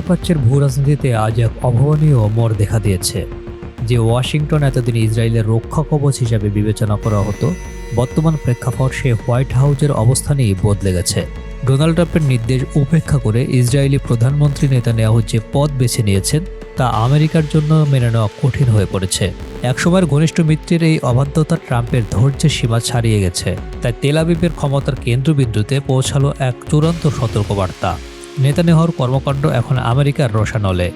মধ্যপ্রাচ্যের ভূরাজনীতিতে আজ এক অভাবনীয় মোড় দেখা দিয়েছে। যে ওয়াশিংটন এতদিন ইসরায়েলের রক্ষা কবচ হিসাবে বিবেচনা করা হতো, বর্তমান প্রেক্ষাপট সে হোয়াইট হাউসের অবস্থানেই বদলে গেছে। ডোনাল্ড ট্রাম্পের নির্দেশ উপেক্ষা করে ইসরায়েলি প্রধানমন্ত্রী নেতানিয়াহু যে পথ বেছে নিয়েছেন তা আমেরিকার জন্য মেনে নেওয়া কঠিন হয়ে পড়েছে। একসময়ের ঘনিষ্ঠ মিত্রের এই অবাধ্যতা ট্রাম্পের ধৈর্যের সীমা ছাড়িয়ে গেছে। তাই তেল আবিবের ক্ষমতার কেন্দ্রবিন্দুতে পৌঁছালো এক চূড়ান্ত সতর্কবার্তা। নেতানিয়াহুর কর্মকাণ্ড এখন আমেরিকার রোষানলে।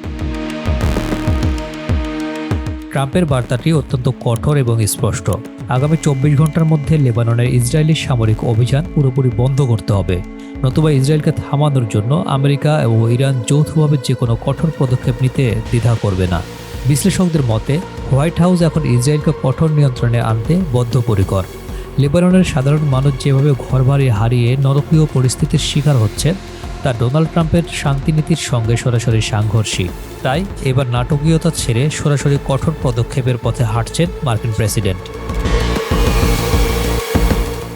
ট্রাম্পের বার্তাটি অত্যন্ত কঠোর এবং স্পষ্ট। আগামী 24 ঘন্টার মধ্যে লেবাননের ইসরায়েলি সামরিক অভিযান পুরোপুরি বন্ধ করতে হবে, নতুবা ইসরায়েলকে থামানোর জন্য আমেরিকা এবং ইরান যৌথভাবে যে কোনো কঠোর পদক্ষেপ নিতে দ্বিধা করবে না। বিশ্লেষকদের মতে হোয়াইট হাউস এখন ইসরায়েলকে কঠোর নিয়ন্ত্রণে আনতে বদ্ধপরিকর। লেবাননের সাধারণ মানুষ যেভাবে ঘরবাড়ি হারিয়ে নরকীয় পরিস্থিতির শিকার হচ্ছে তা ডোনাল্ড ট্রাম্পের শান্তিনীতির সঙ্গে সরাসরি সাংঘর্ষিক। তাই এবার নাটকীয়তা ছেড়ে সরাসরি কঠোর পদক্ষেপের পথে হাঁটছেন মার্কিন প্রেসিডেন্ট।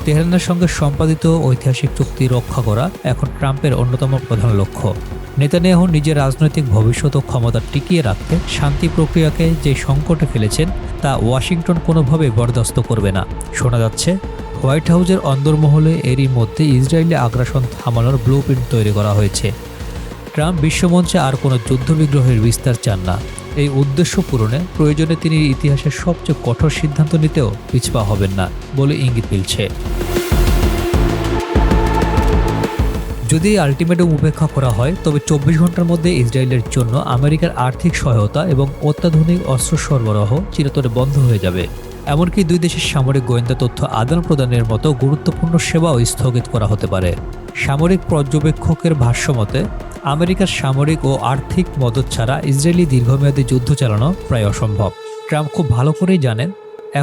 তেহরানের সঙ্গে সম্পাদিত ঐতিহাসিক চুক্তি রক্ষা করা এখন ট্রাম্পের অন্যতম প্রধান লক্ষ্য। নেতানিয়াহু নিজের রাজনৈতিক ভবিষ্যৎ ও ক্ষমতা টিকিয়ে রাখতে শান্তি প্রক্রিয়াকে যে সংকটে ফেলেছেন তা ওয়াশিংটন কোনোভাবে বরদাস্ত করবে না। শোনা যাচ্ছে হোয়াইট হাউসের অন্দরমহলে এরই মধ্যে ইসরায়েলি আগ্রাসন থামানোর ব্লুপ্রিন্ট তৈরি করা হয়েছে। ট্রাম্প বিশ্বমঞ্চে আর কোনো যুদ্ধবিগ্রহের বিস্তার চান না। এই উদ্দেশ্য পূরণে প্রয়োজনে তিনি ইতিহাসের সবচেয়ে কঠোর সিদ্ধান্ত নিতেও পিছপা হবেন না বলে ইঙ্গিত মিলছে। যদি আলটিমেটাম উপেক্ষা করা হয় তবে 24 ঘন্টার মধ্যে ইসরায়েলের জন্য আমেরিকার আর্থিক সহায়তা এবং অত্যাধুনিক অস্ত্র সরবরাহ চিরতরে বন্ধ হয়ে যাবে। এমনকি দুই দেশের সামরিক গোয়েন্দা তথ্য আদান প্রদানের মতো গুরুত্বপূর্ণ সেবাও স্থগিত করা হতে পারে। সামরিক পর্যবেক্ষকের ভাষ্যমতে আমেরিকার সামরিক ও আর্থিক মদত ছাড়া ইসরায়েলি দীর্ঘমেয়াদী যুদ্ধ চালানো প্রায় অসম্ভব। ট্রাম্প খুব ভালো করেই জানেন,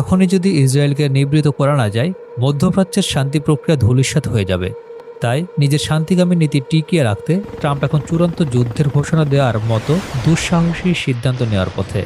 এখনই যদি ইসরায়েলকে নিবৃত করা না যায় মধ্যপ্রাচ্যের শান্তি প্রক্রিয়া ধূলিসাৎ হয়ে যাবে। তাই নিজের শান্তিকামী নীতি টিকিয়ে রাখতে ট্রাম্প এখন চূড়ান্ত যুদ্ধের ঘোষণা দেওয়ার মতো দুঃসাহসী সিদ্ধান্ত নেওয়ার পথে।